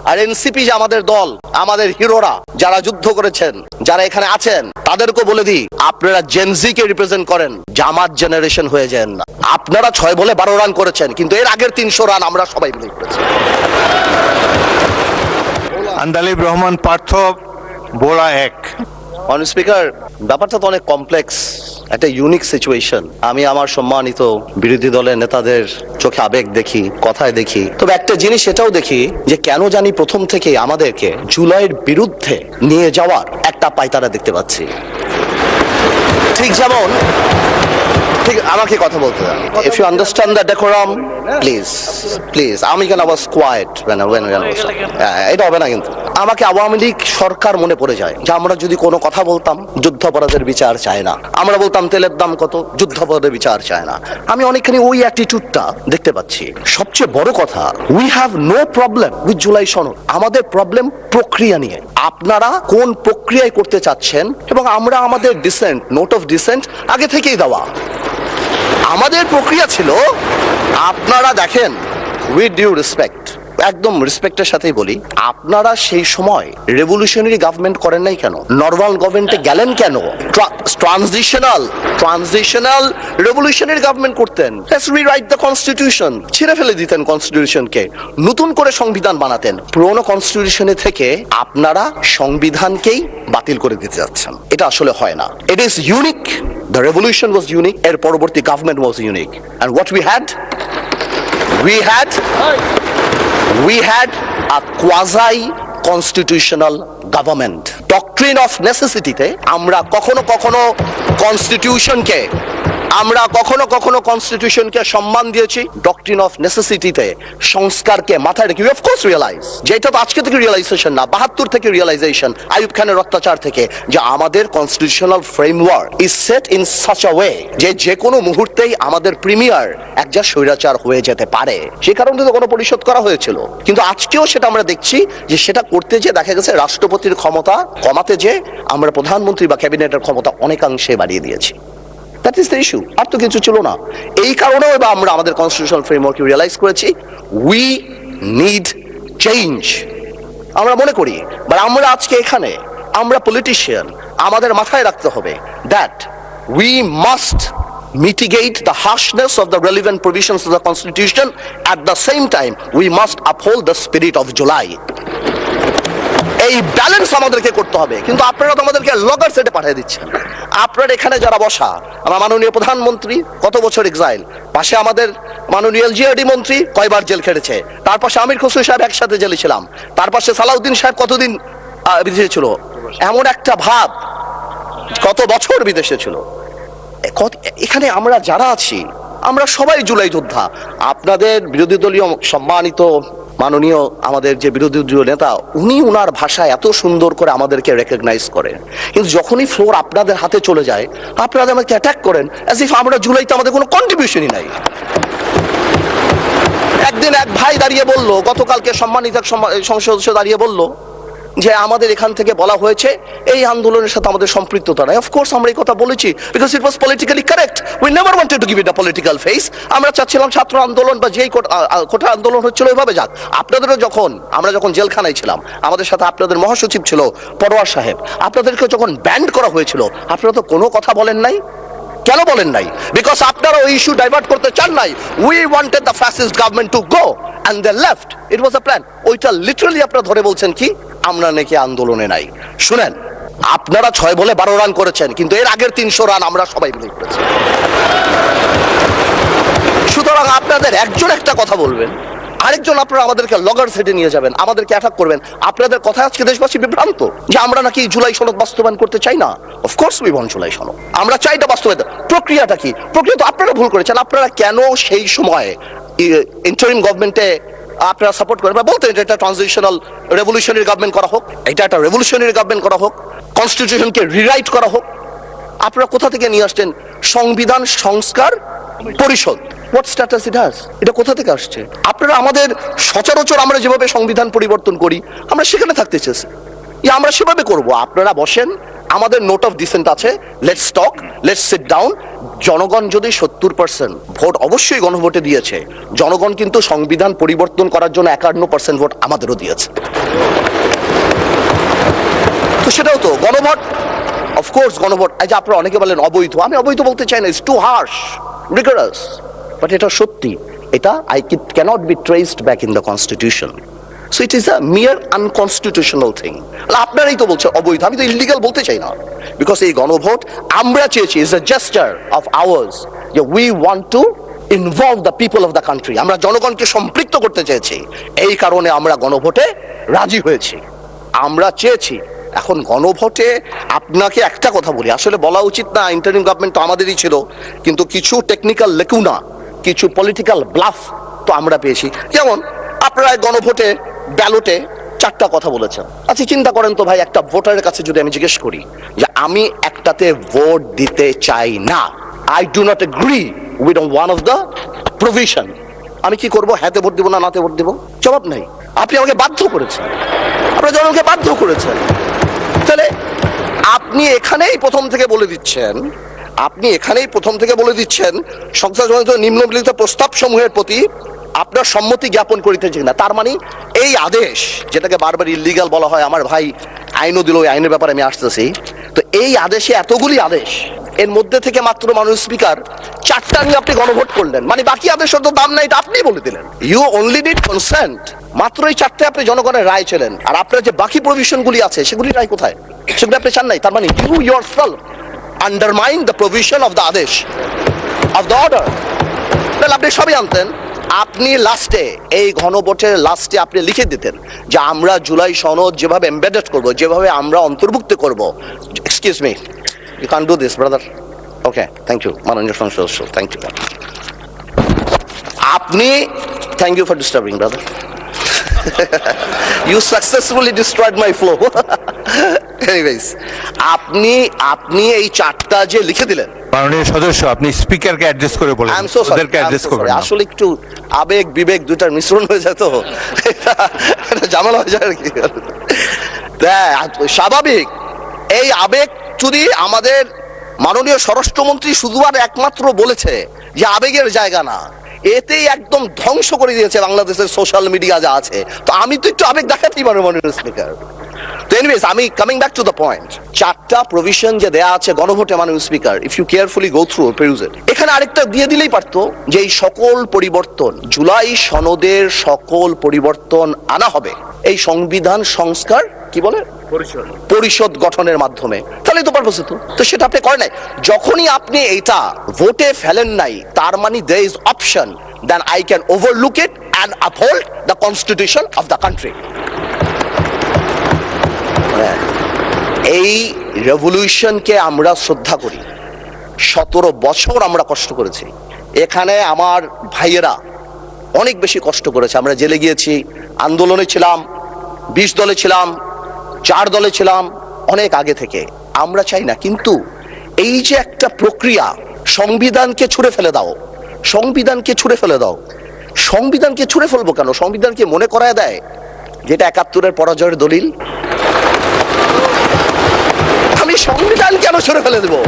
আর NCP যে আমাদের দল, আমাদের হিরোরা যারা যুদ্ধ করেছেন, যারা এখানে আছেন, তাদেরকে বলে দিই, আপনারা জেনজি কে রিপ্রেজেন্ট করেন, জামাত জেনারেশন হয়ে যান না। আপনারা 6 বলে 12 রান করেছেন, কিন্তু এর আগের 300 রান আমরা সবাই মিলে করেছি। আন্দালিব রহমান পার্থ, বোলা 1। মাননীয় স্পিকার, ব্যাপারটা তো অনেক কমপ্লেক্স, একটা ইউনিক সিচুয়েশন। আমি আমার সম্মানিত বিরোধী দলের নেতাদের চোখে আবেগ দেখি, কথায় দেখি, তবে একটা জিনিস এটাও দেখি যে কেন জানি প্রথম থেকে আমাদেরকে জুলাইয়ের বিরুদ্ধে নিয়ে যাওয়ার একটা পায়তারা দেখতে পাচ্ছি। ঠিক যেমন, ঠিক আমাকে কথা বলতে দেন। If you understand the decorum, please please. আমি কেন আবার কোয়াইট এটা হবে না। কিন্তু আমাকে আওয়ামী লীগ সরকার মনে পড়ে যায় যে আমরা যদি কোনো কথা বলতাম, যুদ্ধাপরাধের বিচার চায় না, আমরা বলতাম তেলের দাম কত, যুদ্ধাপরাধের বিচার চায় না। আমি অনেকখানি ওই অ্যাটিটিউডটা দেখতে পাচ্ছি। সবচেয়ে বড় কথা, we have no problem with July সনদ। আমাদের প্রবলেম প্রক্রিয়া নিয়ে। আপনারা কোন প্রক্রিয়ায় করতে চাচ্ছেন, এবং আমরা আমাদের ডিসেন্ট, নোট অফ ডিসেন্ট আগে থেকেই দেওয়া। আমাদের প্রক্রিয়া ছিল, আপনারা দেখেন, উইথ ডিউ রেসপেক্ট, একদম রেসপেক্টের সাথেই বলি, আপনারা সেই সময় রেভলিউশনারি গভর্নমেন্ট করেন নাই কেন? নর্মাল গভর্নমেন্টে গেলেন কেন? ট্রানজিশনাল রেভলিউশনারি গভর্নমেন্ট করতেন। লেটস রিরাইট দ্য কনস্টিটিউশন, ছিঁড়ে ফেলে দিতেন কনস্টিটিউশনকে, নতুন করে সংবিধান বানাতেন। পুরনো কনস্টিটিউশনে থেকে আপনারা সংবিধানকেই বাতিল করে দিতে যাচ্ছেন। এটা আসলে হয় না। It is unique. The revolution was unique. এর পরবর্তী government was unique. And what we had a quasi-constitutional government. Doctrine of necessity তে আমরা কখনো কনস্টিটিউশনকে সম্মান দিয়েছি। ডক্ট্রিন অফ নেসেসিটিতে সংস্কারকে মাথায় রেখে, অফ কোর্স রিয়েলাইজ, যে এটা তো আজকে থেকে রিয়েলাইজেশন না, 72 থেকে রিয়েলাইজেশন, আইয়ুব খানের অত্যাচার থেকে, যে আমাদের constitutional framework is set in such a way যে কোনো মুহূর্তেই আমাদের প্রিমিয়ার একজন স্বৈরাচার হয়ে যেতে পারে। সে কারণে তো গণপরিষদ করা হয়েছিল। কিন্তু আজকেও সেটা আমরা দেখছি যে সেটা করতে যে দেখা গেছে রাষ্ট্রপতির ক্ষমতা কমাতে যে আমরা প্রধানমন্ত্রী বা ক্যাবিনেটের ক্ষমতা অনেকাংশে বাড়িয়ে দিয়েছি। That is the issue. আর তো কিছু ছিল না। এই কারণেও এবার আমরা আমাদের কনস্টিটিউশনাল ফ্রেমওয়ার্ক রিয়েলাইজ করেছি, উই নিড চেঞ্জ। আমরা মনে করি, বাট আমরা আজকে এখানে, আমরা পলিটিশিয়ান, আমাদের মাথায় রাখতে হবে that we must mitigate the harshness of the relevant provisions of the constitution. At the same time, we must uphold the spirit of July. এই ব্যালেন্স আমাদেরকে করতে হবে। কিন্তু আপনারা তো আমাদেরকে লগর সেটে পাঠিয়ে দিচ্ছেন। আপনার এখানে যারা বসা, আমার মাননীয় প্রধানমন্ত্রী কত বছর এক্সাইল, পাশে আমাদের মাননীয় এলজিআরডি মন্ত্রী কয়বার জেল খেটেছে, তার পাশে আমির খসরু সাহেব একসাথে জেলে ছিলাম, তার পাশে সালাউদ্দিন সাহেব কতদিন বিদেশে ছিল, এমন একটা ভাব, কত বছর বিদেশে ছিল। এখানে আমরা যারা আছি, আমরা সবাই জুলাই যোদ্ধা। আপনাদের বিরোধী দলীয় সম্মানিত মাননীয় আমাদের যে বিরোধী দলীয় নেতা, উনি উনার ভাষায় এত সুন্দর করে আমাদেরকে রেকগনাইজ করেন, কিন্তু যখনই ফ্লোর আপনাদের হাতে চলে যায়, আপনারা আমাকে অ্যাটাক করেন অ্যাজ ইফ আমরা জুলাইতে আমাদের কোনো কন্ট্রিবিউশনই নাই। একদিন এক ভাই দাঁড়িয়ে বলল, গতকালকে সম্মানিত সংসদ সদস্য দাঁড়িয়ে বলল যে আমাদের এখান থেকে বলা হয়েছে এই আন্দোলনের সাথে আমাদের সম্পৃক্ততা নাই। অফকোর্স আমরা এই কথা বলেছি, because it was politically correct. We never wanted to give it a political face. আমরা চাচ্ছিলাম ছাত্র আন্দোলন বা যেই কোটা আন্দোলন হচ্ছিল ওইভাবে যাক। আপনাদেরও আমরা যখন জেলখানায় ছিলাম, আমাদের সাথে আপনাদের মহাসচিব ছিল পরোয়ার সাহেব, আপনাদেরকে যখন ব্যান্ড করা হয়েছিল, আপনারা তো কোনো কথা বলেন নাই। কেন বলেন নাই? বিকজ আপনারা ওই ইস্যু ডাইভার্ট করতে চান নাই। We wanted the fascist government to go and they left. It was a plan. ওইটা লিটারালি আপনারা ধরে বলছেন কি আমরা নাকি আন্দোলনে নাই। শুনেন, আপনারা 6 বলে 12 রান করেছেন, কিন্তু এর আগের 300 রান আমরা সবাই মিলে করেছি। সুতরাং আপনাদের একজন একটা কথা বলবেন, আরেকজন আপনারা আমাদেরকে লগর সেটে নিয়ে যাবেন, আমাদেরকে অ্যাটাক করবেন। আপনাদের কথা আজকে দেশবাসী বিভ্রান্ত যে আমরা নাকি জুলাই সনদ বাস্তবায়ন করতে চাই না। অফকোর্স উই ওয়ান্ট জুলাই সনদ, আমরা চাই এটা বাস্তবায়ন। প্রক্রিয়াটা কি? প্রক্রিয়া তো আপনারা ভুল করেছেন। আপনারা কেন সেই সময় ইন্টারিম গভর্নমেন্টে আপনারা সাপোর্ট করেন বা বলতেন যে এটা ট্রানজিশনাল রেভলিউশনারি গভর্নমেন্ট করা হোক, এটা একটা রেভলিউশনারি গভর্নমেন্ট করা হোক, কনস্টিটিউশনকে রিরাইট করা হোক। আপনারা কোথা থেকে নিয়ে আসছেন সংবিধান সংস্কার পরিষদ? What status it has? এটা কোথা থেকে আসছে? আপনারা আমাদের সচরাচর আমরা যেভাবে সংবিধান পরিবর্তন করি, আমরা সেখানে থাকতে চেয়েছি, আমরা সেভাবে করব। আপনারা বসেন, আমাদের নোট অফ ডিসেন্ট আছে, let's talk, let's sit down, জনগণ যদি 70% ভোট অবশ্যই গণভোটে দিয়েছে, জনগণ কিন্তু সংবিধান পরিবর্তন করার জন্য 51% ভোট আমাদেরও দিয়েছে। তো সেটাও তো গণভোট, অফকোর্স গণভোট। এই যে আপনারা অনেকে বলেন অবৈধ, আমি অবৈধ বলতে চাই না, it's too harsh, rigorous, but এটা সত্যি, এটা cannot be traced back in the constitution. So it is a mere unconstitutional thing. আপনারাই তো বলছেন অবৈধ, আমি তো ইলিগাল বলতে চাই না, বিকজ এই গণভোট আমরা চেয়েছি, is a gesture of ours, যে we want to involve the people of the country. আমরা জনগণকে সম্পৃক্ত করতে চেয়েছি, এই কারণে আমরা গণভোটে রাজি হয়েছি, আমরা চেয়েছি। এখন গণভোটে আপনাকে একটা কথা বলি, আসলে বলা উচিত না, ইন্টারিম গভর্নমেন্ট তো আমাদেরই ছিল, কিন্তু কিছু টেকনিক্যাল লেকুনা, কিছু পলিটিক্যাল ব্লাফ তো আমরা পেয়েছি। যেমন আপনারা গণভোটে ব্যালটে 4টা কথা বলেছেন। আচ্ছা চিন্তা করেন তো ভাই, একটা ভোটারের কাছে যদি আমি জিজ্ঞেস করি যে আমি একটাতে ভোট দিতে চাই না, I do not agree with one of the provision, আমি কি করব? হ্যাঁতে ভোট দিব না নাতে ভোট দিব? জবাব নাই। আপনি আমাকে বাধ্য করেছেন, আপনারা জনগণকে বাধ্য করেছেন। তাহলে আপনি এখানেই প্রথম থেকে বলে দিচ্ছেন সংসদ নিম্নলিখিত প্রস্তাব সমূহের প্রতি আপনার সম্মতি জ্ঞাপন করিতেছি না। তার মানে এই আদেশ, যেটাকে বারবার ইলিগাল বলা হয়, আমার ভাই আইনও দিল, ওই আইনের ব্যাপারে আমি আসতেছি, তো এই আদেশে এতগুলি আদেশ, এর মধ্যে থেকে মাত্র মাননীয় স্পিকার 4টা নিয়ে আপনি গণভোট করলেন, মানে বাকি আদেশের তো দাম নাই, এটা আপনি বলে দিলেন। ইউ অনলি নিড কনসেন্ট, মাত্র এই 4টে আপনি জনগণের রায় ছিলেন, আর আপনার যে বাকি প্রভিশন গুলি আছে সেগুলি রায় কোথায়? সেগুলি আপনি চান নাই। তার মানে you yourself undermine the provision of the আদেশ অফ দ্য অর্ডার। তাহলে আপনি সবই আনতেন, আপনি লাস্টে, এই গণভোটের লাস্টে আপনি লিখে দিতেন যে আমরা জুলাই সনদ যেভাবে এমবেডেড করব, যেভাবে আমরা অন্তর্ভুক্ত করব। Excuse me, you can do this brother. Okay, thank you মাননীয় সংসদ সদস্য, থ্যাংক ইউ। আপনি, thank you for disturbing brother, you successfully destroyed my flow. Anyways, আপনি এই 4টা যে লিখে দিলেন, মাননীয় সদস্য আপনি স্পিকারকে অ্যাড্রেস করে বলেন, আই এম সো সরি, ওদেরকে অ্যাড্রেস করবেন না। আসলে একটু আবেগ বিবেক দুটার মিশ্রণ হয়ে যায়, তো এটা ঝামেলা হয়ে যায় আর কি। স্বাভাবিক, এই আবেগ যদি আমাদের মাননীয় স্বরাষ্ট্রমন্ত্রী শুধু আর একমাত্র বলেছে যে আবেগের জায়গা না, এতেই একদম ধ্বংস করে দিয়েছে বাংলাদেশের সোশ্যাল মিডিয়া যা আছে। তো আমি তো একটু আবেগ দেখাতেই পারবো মাননীয় স্পিকার। তো এনিওয়েজ, আমি coming back to the point, 4টা প্রভিশন যে দেয়া আছে গণভোটে মাননীয় speaker, if you carefully go through peruse it, এখানে আরেকটা দিয়ে দিলেই পারতো যে এই সকল পরিবর্তন, জুলাই সনদের সকল পরিবর্তন আনা হবে এই সংবিধান সংস্কার কি বলে পরিষদ গঠনের মাধ্যমে। তাহলে তো পারপোস হতো, তো সেটা আপনি করেন নাই। যখনই আপনি এইটা ভোটে ফেলেন নাই, তার মানে there is option then I can overlook it and uphold the constitution of the country. এই রেভলিউশনকে আমরা শ্রদ্ধা করি, 17 বছর আমরা কষ্ট করেছি, এখানে আমার ভাইয়েরা অনেক বেশি কষ্ট করেছে। আমরা জেলে গিয়েছি, আন্দোলনে ছিলাম, 20 দলে ছিলাম, 4 দলে ছিলাম, অনেক আগে থেকে। আমরা চাই না, কিন্তু এই যে একটা প্রক্রিয়া, সংবিধানকে ছুঁড়ে ফেলে দাও, সংবিধানকে ছুঁড়ে ফেলে দাও, সংবিধানকে ছুঁড়ে ফেলবো কেন? সংবিধানকে মনে করায় দেয় যেটা 71-এর পরাজয়ের দলিল। আমি সংবিধান কেন ছুঁড়ে ফেলে দেবো?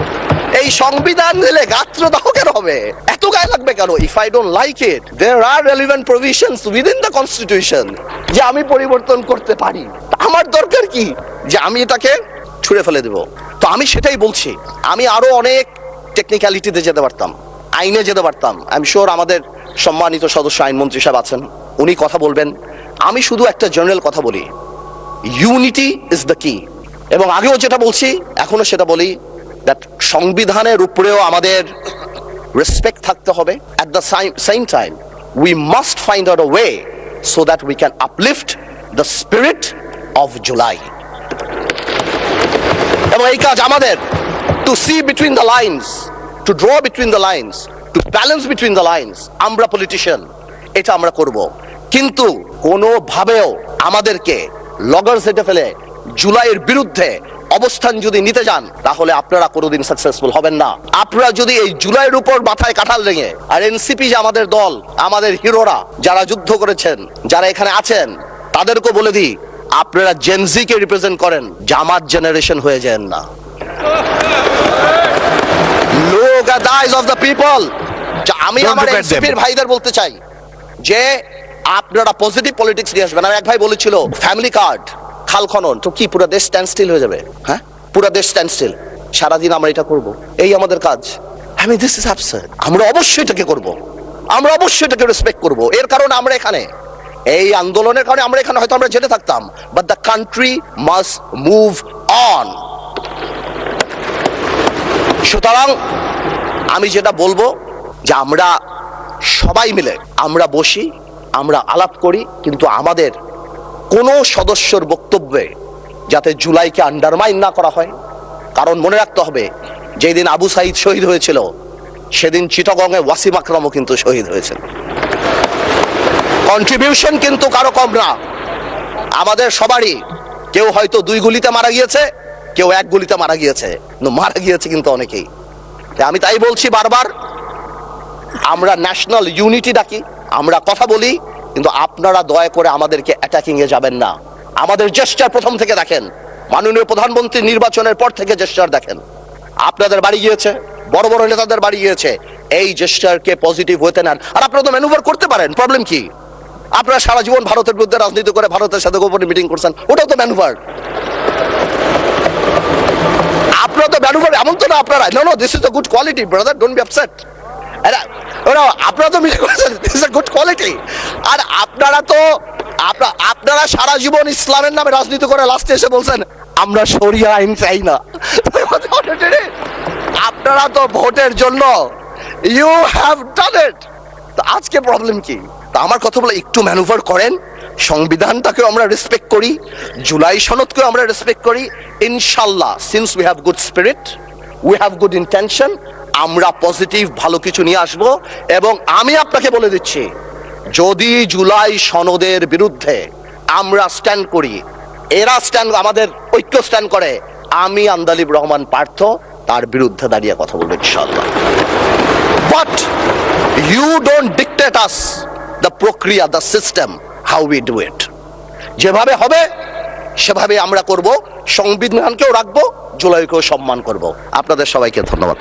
এই সংবিধান দিলে গাত্রদাহ কেন হবে? এত গায়ে লাগবে কেন? If I don't like it, there are relevant provisions within the constitution যে আমি পরিবর্তন করতে পারি। আমার দরকার কি যে আমি এটাকে ছুঁড়ে ফেলে দেব? তো আমি সেটাই বলছি, আমি আরো অনেক টেকনিক্যালিটিতে যেতে পারতাম, আইনে যেতে পারতাম। আই এম শিওর আমাদের সম্মানিত সদস্য আইনমন্ত্রী সাহেব আছেন, উনি কথা বলবেন। আমি শুধু একটা জেনারেল কথা বলি, ইউনিটি ইজ দ্য কি। এবং আগেও যেটা বলছি, এখনো সেটা বলি, দ্যাট সংবিধানের উপরেও আমাদের রেসপেক্ট থাকতে হবে। At the same time we must find out a way so that we can uplift the spirit of July. এবং এই কাজ আমাদের, to see between the lines, to draw between the lines, to balance between the lines. আমরা politician, এটা আমরা করব, কিন্তু কোনোভাবেও আমাদেরকে লগর সেটে ফেলে জুলাইয়ের বিরুদ্ধে অবস্থান যদি নিতে যান, তাহলে আপনারা কোনোদিন সাকসেসফুল হবেন না। আপনারা যদি এই জুলাইয়ের উপর মাথায় কাঁঠাল রেঙে, আর এনসিপি যে আমাদের দল, আমাদের হিরোরা যারা যুদ্ধ করেছেন, যারা এখানে আছেন, তাদেরকে বলে দিই, আপনারা জেনজি কে রিপ্রেজেন্ট করেন, জামাত জেনারেশন হয়ে যান না। লোক look at the eyes of the people. আমি Don't আমার look at them. এনসিপির ভাইদের বলতে চাই যে আপনারা পজিটিভ পলিটিক্স নিয়ে আসবেন। আর এক ভাই বলেছিল ফ্যামিলি কার্ড, খাল খনন, তো কি পুরো দেশ স্ট্যান্ড স্টিল হয়ে যাবে? হ্যাঁ, পুরো দেশ স্ট্যান্ড স্টিল। সারাদিন আমরা এটা করব, এই আমাদের কাজ। আমি দিস ইজ অ্যাবসার্ড। আমরা অবশ্যই এটাকে করব, আমরা অবশ্যই এটাকে রেসপেক্ট করব। এর কারণে আমরা এখানে, এই আন্দোলনের কারণে আমরা এখানে হয়তো আমরা জেনে থাকতাম, but the country must move on. সুতরাং আমি যেটা বলবো যে আমরা সবাই মিলে আমরা বসি, আমরা আলাপ করি, কিন্তু আমাদের কোনো সদস্যর বক্তব্যে যাতে জুলাইকে আন্ডারমাইন না করা হয়। কারণ মনে রাখতে হবে, যেদিন আবু সাইদ শহীদ হয়েছিল সেদিন চিটাগংয়ে ওয়াসিম আকরামও কিন্তু শহীদ হয়েছিল। কন্ট্রিবিউশন কিন্তু কারো কম না, আমাদের সবারই। কেউ হয়তো 2 গুলিতে মারা গিয়েছে, কেউ 1 গুলিতে মারা গিয়েছে, মারা গিয়েছে কিন্তু অনেকেই। আমি তাই বলছি বারবার, আমরা ন্যাশনাল ইউনিটি ডাকি, আমরা কথা বলি, কিন্তু আপনারা দয়া করে আমাদেরকে অ্যাটাকিং এ যাবেন না। আমাদের জেস্টার প্রথম থেকে দেখেন, মাননীয় প্রধানমন্ত্রী নির্বাচনের পর থেকে জেস্টার দেখেন। আপনাদের বাড়ি গিয়েছে, বড় বড় নেতাদের বাড়ি গিয়েছে, এই জেস্টারকে পজিটিভ হতে নেন। আর আপনারা তো ম্যানুভার করতে পারেন, প্রবলেম কি? আপনারা সারা জীবন ভারতের বিরুদ্ধে রাজনীতি করে ভারতের সাথে গোপনে মিটিং করছেন, ওটাও তো ম্যানুভার। আপনারা তো ম্যানুভার, এমন তো না আপনারা, no this is a good quality brother, don't be upset. আপনারা তো মিটিং করেছেন, this is a good quality. আর আপনারা সারা জীবন ইসলামের নামে রাজনীতি করে লাস্টে এসে বলছেন আমরা শরিয়া আইন চাই না। আপনারা তো ভোটের জন্য ইউ হ্যাভ ডান ইট। তো আজকে প্রবলেম কি? তা আমার কথা বলে একটু ম্যানুভার করেন, সংবিধানটাকেও আমরা রেসপেক্ট করি, জুলাই সনদকেও আমরা রেসপেক্ট করি। ইনশাল্লাহ, since we have good spirit, we have good intention, আমরা পজিটিভ ভালো কিছু নিয়ে আসব। এবং আমি আপনাকে বলে দিচ্ছি, যদি জুলাই সনদের বিরুদ্ধে আমরা স্ট্যান্ড করি, এরা স্ট্যান্ড, আমাদের ঐক্য স্ট্যান্ড করে, আমি আন্দালিব রহমান পার্থ তার বিরুদ্ধে দাঁড়িয়ে কথা বলবো ইনশাআল্লাহ। But you don't dictate us the প্রক্রিয়া, the system, how we do it. যেভাবে হবে সেভাবে আমরা করব, সংবিধানকেও রাখবো, জুলাইকেও সম্মান করব। আপনাদের সবাইকে ধন্যবাদ।